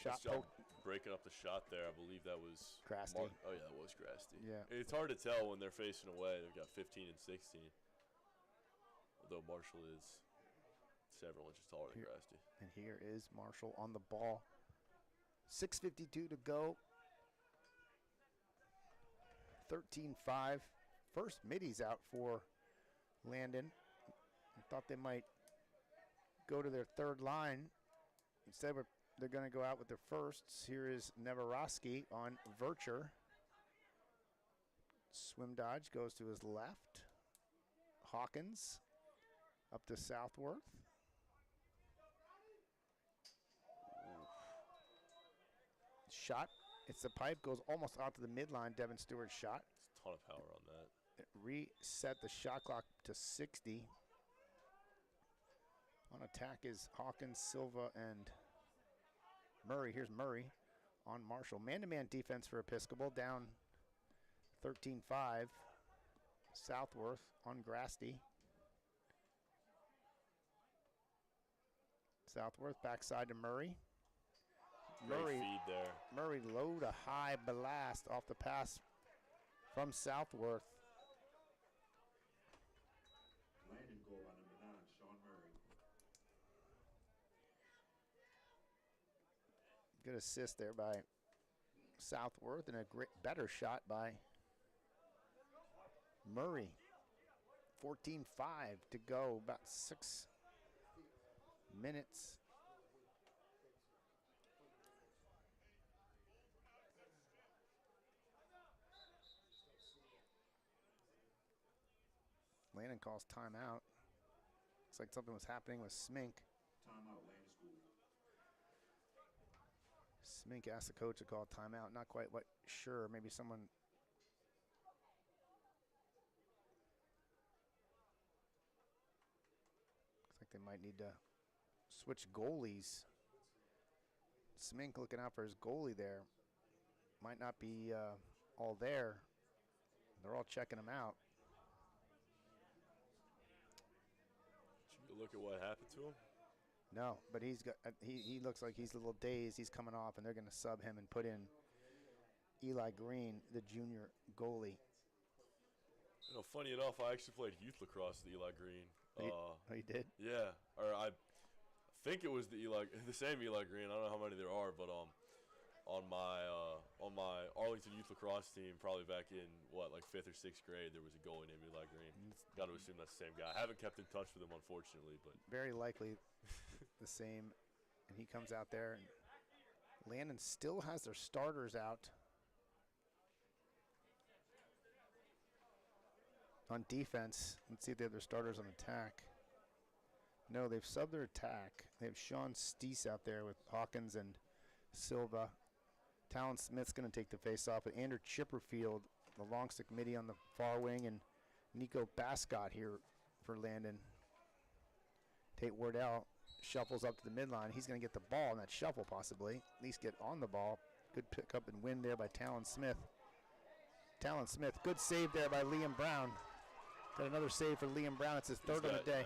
Shot breaking up the shot there. I believe that was Grasty. Oh, yeah, that was Grasty. Yeah. It's hard to tell when they're facing away. They've got 15 and 16. Although Marshall is several inches taller than Grasty. And here is Marshall on the ball. 6:52 to go. 13-5. First middies out for Landon. I thought they might go to their third line. Instead, they're going to go out with their firsts. Here is Nevarowski on Vircher. Swim dodge goes to his left. Hawkins up to Southworth. Shot. It's the pipe. Goes almost out to the midline. Devin Stewart's shot. It's a ton of power on that. It reset the shot clock to 60. On attack is Hawkins, Silva, and Murray. Here's Murray on Marshall. Man-to-man defense for Episcopal. Down 13-5. Southworth on Grasty. Southworth backside to Murray. Great feed there. Murray low to high blast off the pass from Southworth. Landon goal by number 9, Sean Murray. Good assist there by Southworth and a better shot by Murray. 14-5 to go, about 6 minutes. Landon calls timeout. Looks like something was happening with Smink. Timeout, Landon School. Smink asked the coach to call timeout. Not quite sure. Maybe someone. Looks like they might need to switch goalies. Smink looking out for his goalie there. Might not be all there. They're all checking him out. Did you look at what happened to him? No, but he looks like he's a little dazed. He's coming off, and they're going to sub him and put in Eli Green, the junior goalie. You know, funny enough, I actually played youth lacrosse with Eli Green. Oh, you did? Yeah, or I think it was the same Eli Green. I don't know how many there are, but on my Arlington youth lacrosse team, probably back in like 5th or 6th grade, there was a goalie named Eli Green. Got to assume that's the same guy. I haven't kept in touch with him, unfortunately, but very likely the same. And he comes out there, and Landon still has their starters out on defense. Let's see if they have their starters on attack. No, they've subbed their attack. They have Sean Steese out there with Hawkins and Silva. Talon Smith's going to take the face-off, but Andrew Chipperfield, the long stick midi on the far wing, and Nico Bascott here for Landon. Tate Wardell shuffles up to the midline. He's going to get the ball in that shuffle possibly, at least get on the ball. Good pick up and win there by Talon Smith. Talon Smith, good save there by Liam Brown. Got another save for Liam Brown. It's his third of the day.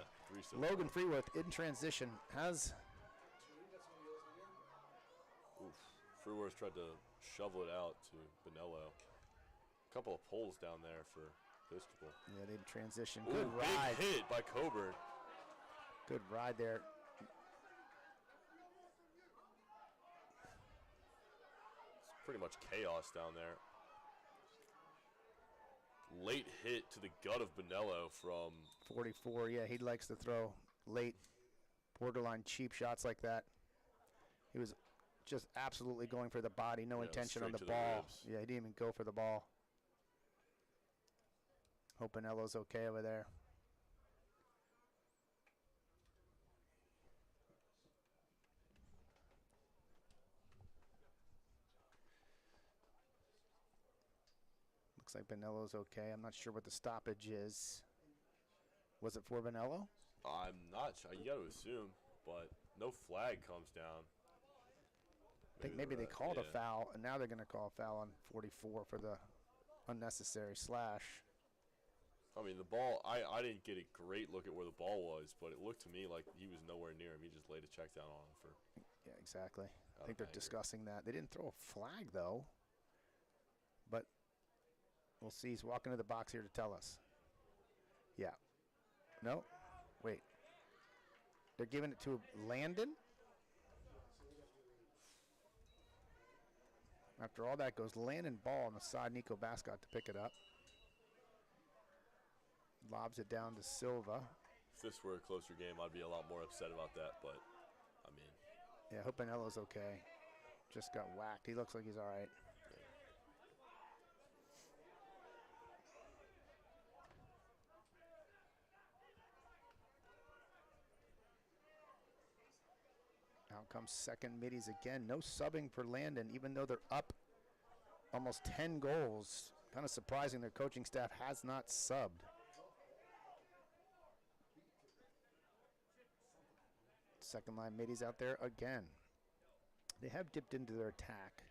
Logan Freeworth in transition has... Oof. Freeworth tried to shovel it out to Bonello. A couple of pulls down there for Episcopal. Yeah, they transition. Good ride. Big hit by Coburn. Good ride there. It's pretty much chaos down there. Late hit to the gut of Bonello from 44. Yeah, he likes to throw late, borderline cheap shots like that. He was just absolutely going for the body, no intention on the ball. Yeah, he didn't even go for the ball. Hope Bonello's okay over there. Looks like Bonello's okay. I'm not sure what the stoppage is. Was it for Bonello? I'm not sure. You got to assume, but no flag comes down. I think maybe they called a foul, and now they're going to call a foul on 44 for the unnecessary slash. I mean, the ball, I didn't get a great look at where the ball was, but it looked to me like he was nowhere near him. He just laid a check down on him for Yeah, exactly. I Out think of they're anger. discussing that. They didn't throw a flag, though. But we'll see. He's walking to the box here to tell us. Yeah. No? Wait. They're giving it to Landon? After all that goes Landon ball on the side. Nico Bascott to pick it up. Lobs it down to Silva. If this were a closer game, I'd be a lot more upset about that. But, I mean, Yeah, hope Anello's okay. Just got whacked. He looks like he's all right. Out comes second middies again. No subbing for Landon, even though they're up almost 10 goals. Kind of surprising their coaching staff has not subbed. Second line middies out there again. They have dipped into their attack,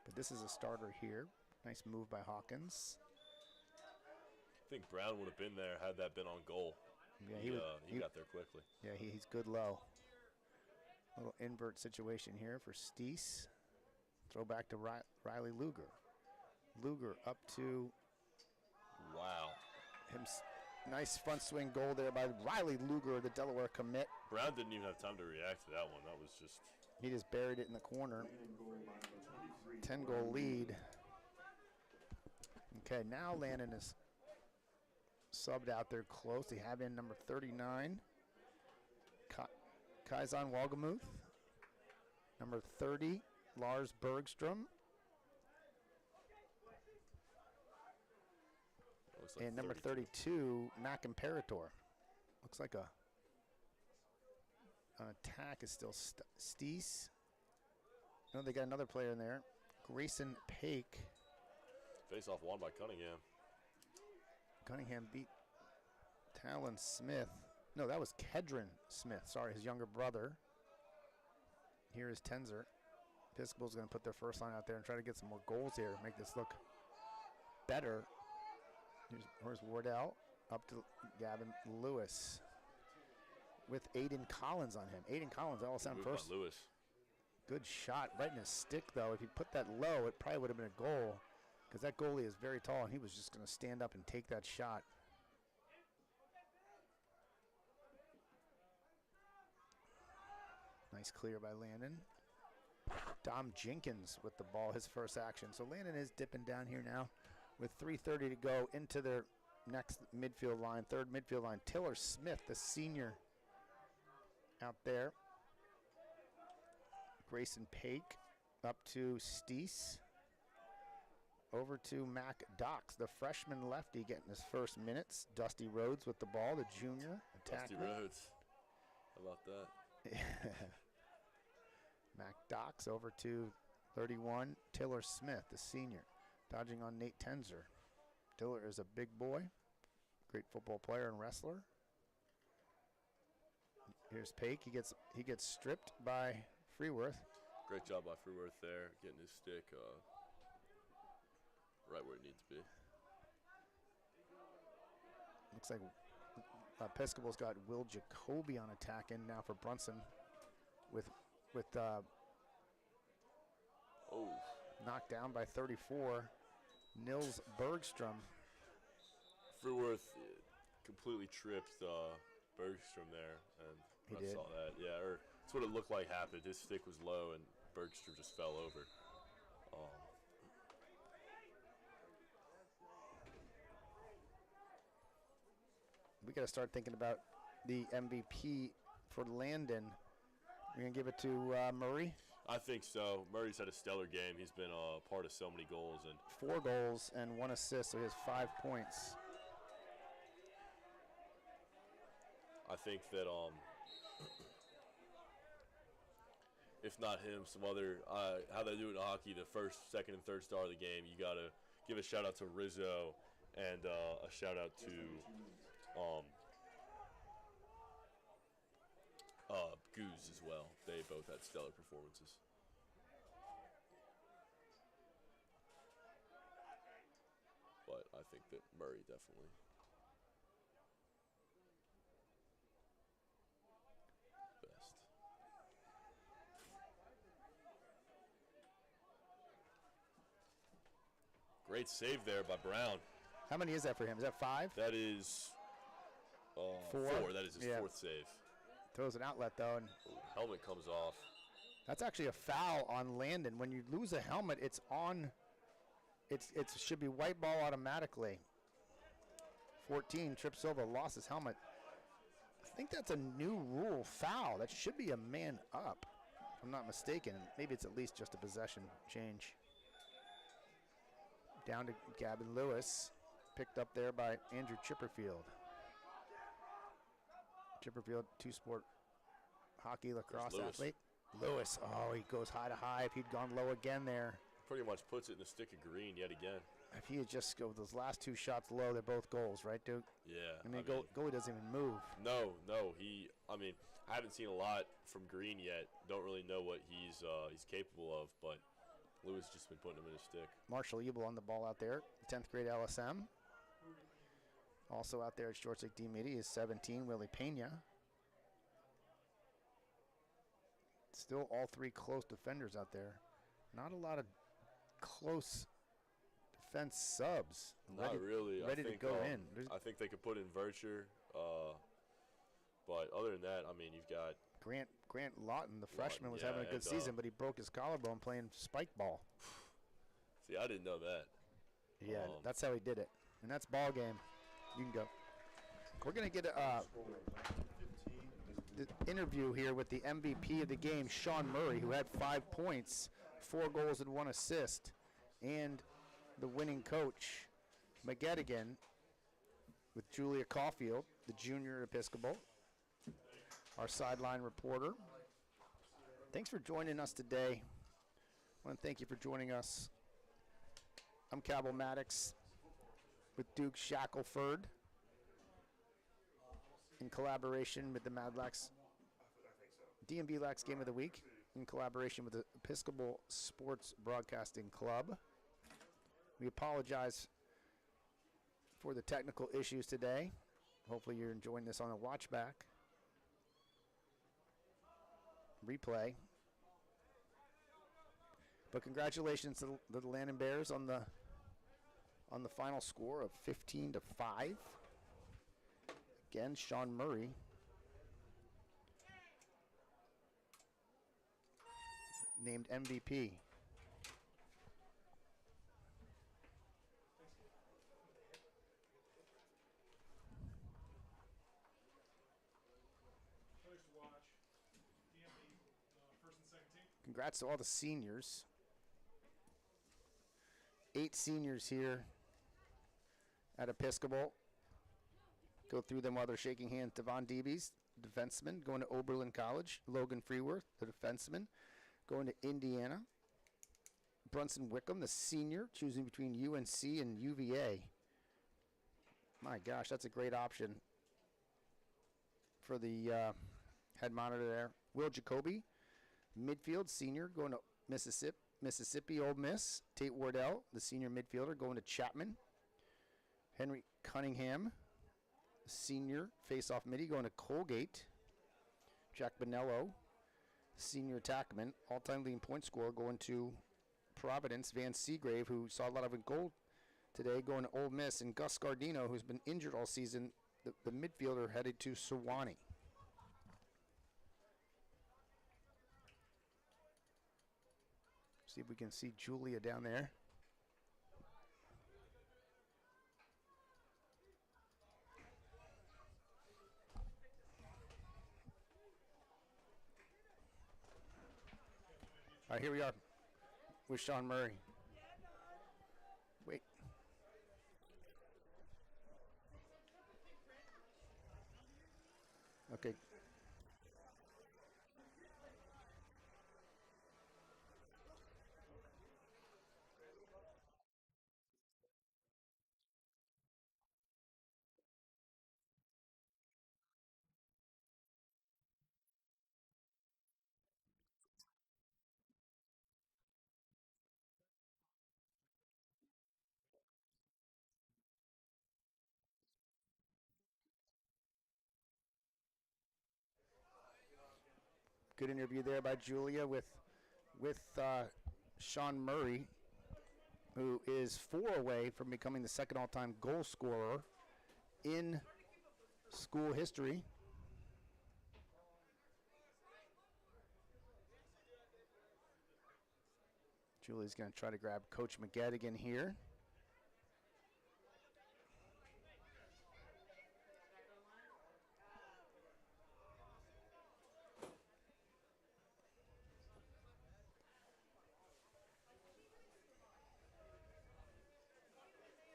but this is a starter here. Nice move by Hawkins. I think Brown would have been there had that been on goal. Yeah, he got there quickly. Yeah, he's good low. Little invert situation here for Steese. Throw back to Riley Luger. Luger up to Wow. him. Nice front swing goal there by Riley Luger, the Delaware commit. Brown didn't even have time to react to that one. That was just... He just buried it in the corner. Landon goal by number 23. 10-goal lead. Okay, now Landon is subbed out there close. They have in number 39, Kaizen Walgamuth. Number 30, Lars Bergstrom. Looks like And number 32. 32, Mac Imperator. Looks like an attack is still Steese. No, they got another player in there. Grayson Paik. Face-off won by Cunningham. Cunningham beat Talon Smith. No, that was Kedron Smith. Sorry, his younger brother. Here is Tenzer. Episcopal's going to put their first line out there and try to get some more goals here, make this look better. Here's Wardell up to Gavin Lewis with Aiden Collins on him. Aiden Collins, all sound Move by first. Lewis. Good shot right in his stick, though. If he put that low, it probably would have been a goal because that goalie is very tall, and he was just going to stand up and take that shot. Nice clear by Landon. Dom Jenkins with the ball, his first action. So Landon is dipping down here now with 3:30 to go into their next midfield line, third midfield line. Tiller Smith, the senior out there. Grayson Paik up to Steese. Over to Mac Dox, the freshman lefty, getting his first minutes. Dusty Rhodes with the ball, the junior Dusty attacker. Rhodes. How about that? Mac Dox over to 31, Tiller Smith, the senior, dodging on Nate Tenzer. Tiller is a big boy, great football player and wrestler. Here's Paik. He gets stripped by Freeworth. Great job by Freeworth there, getting his stick right where it needs to be. Looks like Episcopal's got Will Jacoby on attack in now for Brunson with Oh, knocked down by 34, Nils Bergstrom. Freeworth completely tripped Bergstrom there, and He I did. saw that. Yeah, or that's what it looked like happened. His stick was low, and Bergstrom just fell over. We got to start thinking about the MVP for Landon. We're going to give it to Murray. I think so. Murray's had a stellar game. He's been a part of so many goals, and 4 goals and 1 assist, so he has 5 points. I think that if not him, some other how they do it in hockey, the first, second, and third star of the game, you got to give a shout out to Rizzo and a shout out to Goose as well. They both had stellar performances. But I think that Murray definitely. Best. Great save there by Brown. How many is that for him? Is that 5? That is 4. That is his 4th save. Throws an outlet, though. And helmet comes off. that's actually a foul on Landon. When you lose a helmet, it's on. It should be white ball automatically. 14, Trip Silva lost his helmet. I think that's a new rule foul. That should be a man up, if I'm not mistaken. Maybe it's at least just a possession change. Down to Gavin Lewis, picked up there by Andrew Chipperfield. Chipperfield, 2-sport hockey lacrosse athlete. Lewis, oh, he goes high to high. If he'd gone low again there. Pretty much puts it in the stick of green yet again. If he had just go those last 2 shots low, they're both goals, right, Duke? Yeah. I mean, goalie doesn't even move. No. I haven't seen a lot from Green yet. Don't really know what he's capable of, but Lewis just been putting him in his stick. Marshall Ebel on the ball out there, 10th grade LSM. Also out there at Short Lake D-Media is 17, Willie Pena. Still all 3 close defenders out there. Not a lot of close defense subs. Not really. Ready to go in. I think they could put in Vircher. But other than that, I mean, you've got Grant Lawton, the freshman, was having a good season, but he broke his collarbone playing spike ball. See, I didn't know that. Yeah, that's how he did it. And that's ball game. You can go. We're going to get the interview here with the MVP of the game, Sean Murray, who had 5 points, 4 goals and 1 assist, and the winning coach, McGettigan, with Julia Caulfield, the junior at Episcopal, our sideline reporter. Thanks for joining us today. I want to thank you for joining us. I'm Cabell Maddox with Duke Shackelford in collaboration with the Mad Lax DMV Lax Game of the Week in collaboration with the Episcopal Sports Broadcasting Club. We apologize for the technical issues today. Hopefully you're enjoying this on a watch back. Replay. But congratulations to the Landon Bears on the final score of 15-5. Again, Sean Murray named MVP. Congrats to all the seniors. 8 seniors here at Episcopal. Go through them while they're shaking hands. Devon Deebies, defenseman, going to Oberlin College. Logan Freeworth, the defenseman, going to Indiana. Brunson Wickham, the senior, choosing between UNC and UVA. My gosh, that's a great option for the head monitor there. Will Jacoby, midfield, senior, going to Mississippi Ole Miss. Tate Wardell, the senior midfielder, going to Chapman. Henry Cunningham, senior, face-off midi, going to Colgate. Jack Bonello, senior attackman, all-time leading point scorer, going to Providence. Van Seagrave, who saw a lot of goal today, going to Ole Miss. And Gus Gardino, who's been injured all season, the midfielder, headed to Sewanee. See if we can see Julia down there. All right, here we are with Sean Murray. Wait. Okay. Good interview there by Julia with Sean Murray. who is 4 away from becoming the second all-time goal scorer in school history. Julie's going to try to grab Coach McGettigan here.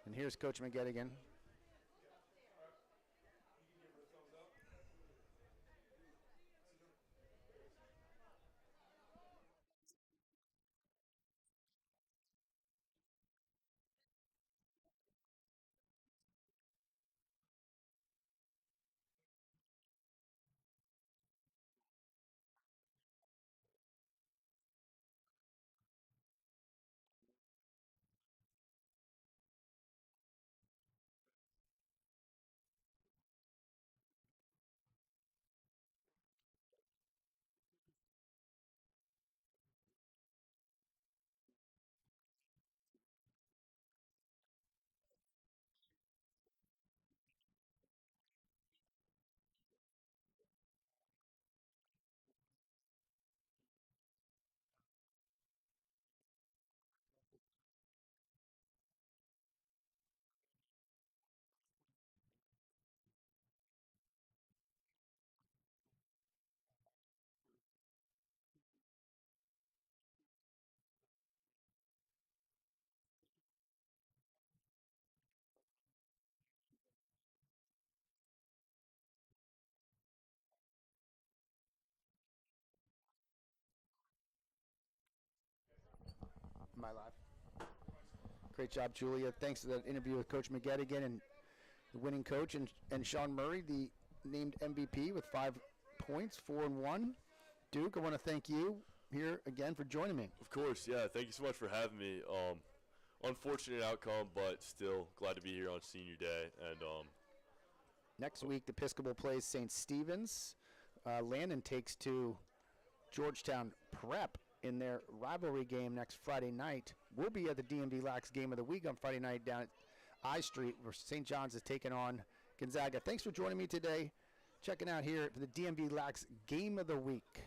And here's Coach McGettigan. Am I live? Great job, Julia. Thanks for that interview with Coach McGettigan and the winning coach, and Sean Murray, the named MVP with 5 points, 4 and 1. Duke, I want to thank you here again for joining me. Of course, yeah. Thank you so much for having me. Unfortunate outcome, but still glad to be here on senior day. And next week, the Episcopal plays St. Stephen's. Landon takes to Georgetown Prep in their rivalry game next Friday night. We'll be at the DMV Lax Game of the Week on Friday night down at I Street, where St. John's is taking on Gonzaga. Thanks for joining me today. Checking out here for the DMV Lax Game of the Week.